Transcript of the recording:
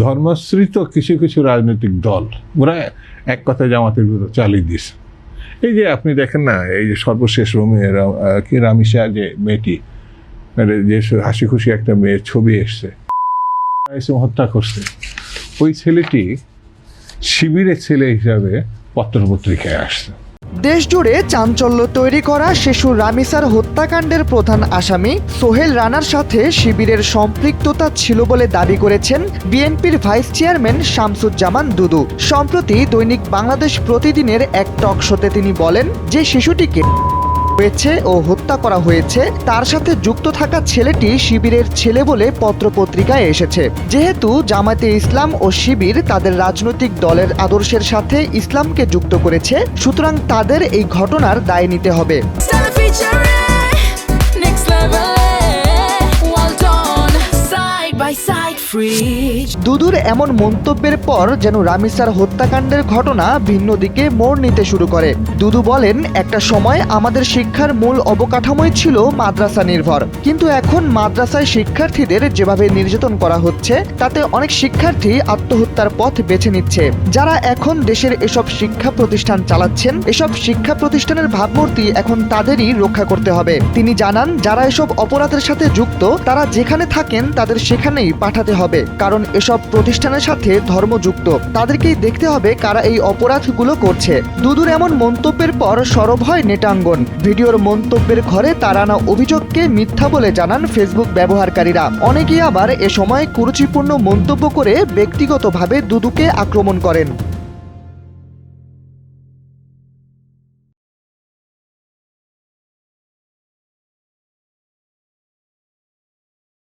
ধর্মাশ্রিত কিছু কিছু রাজনৈতিক দল ওরা এক কথায় জামাতের বিরুদ্ধে চালিয়ে দিয়েছে। এই যে আপনি দেখেন না, এই যে সর্বশেষ রামিসা যে মেয়েটি, যে হাসি খুশি একটা মেয়ের ছবি এসছে, হত্যা করছে, ওই ছেলেটি শিবিরের ছেলে হিসাবে পত্রপত্রিকায় আসছে। দেশজুড়ে চাঞ্চল্য তৈরি করা শিশু রামিসার হত্যাকাণ্ডের প্রধান আসামি সোহেল রানার সাথে শিবিরের সম্পৃক্ততা ছিল বলে দাবি করেছেন বিএনপির ভাইস চেয়ারম্যান শামসুজ্জামান দুদু। সম্প্রতি দৈনিক বাংলাদেশ প্রতিদিনের এক টক শোতে তিনি বলেন যে শিশুটিকে হয়েছে ও হত্যা করা হয়েছে তার সাথে যুক্ত থাকা ছেলেটি শিবিরের ছেলে বলে পত্রপত্রিকায় এসেছে। যেহেতু জামায়াতে ইসলাম ও শিবির তাদের রাজনৈতিক দলের আদর্শের সাথে ইসলামকে যুক্ত করেছে, সুতরাং তাদের এই ঘটনার দায় নিতে হবে। দুদুর এমন মন্তব্যের পর যেন রামিসার হত্যাকাণ্ডের ঘটনা ভিন্ন দিকে মোড় নিতে শুরু করে। দুদু বলেন, একটা সময় আমাদের শিক্ষার মূল অবকাঠামোই ছিল মাদ্রাসা নির্ভর, কিন্তু এখন মাদ্রাসায় শিক্ষার্থীদের যেভাবে নির্যাতন করা হচ্ছে তাতে অনেক শিক্ষার্থী আত্মহত্যার পথ বেছে নিচ্ছে। যারা এখন দেশের এসব শিক্ষা প্রতিষ্ঠান চালাচ্ছেন, এসব শিক্ষা প্রতিষ্ঠানের ভাবমূর্তি এখন তাদেরই রক্ষা করতে হবে। তিনি জানান, যারা এসব অপরাধের সাথে যুক্ত তারা যেখানে থাকেন তাদের সেখানেই পাঠাতে হবে, কারণ এসব প্রতিষ্ঠানের সাথে ধর্ম যুক্ত, তাদেরকেই দেখতে হবে কারা এই অপরাধগুলো করছে। দুদুর এমন মন্তব্যের পর সরব হয় নেটাঙ্গন। ভিডিওর মন্তব্যের ঘরে তার আনা অভিযোগকে মিথ্যা বলে জানান ফেসবুক ব্যবহারকারীরা। অনেকেই আবার এ সময় কুরুচিপূর্ণ মন্তব্য করে ব্যক্তিগতভাবে দুদুকে আক্রমণ করেন।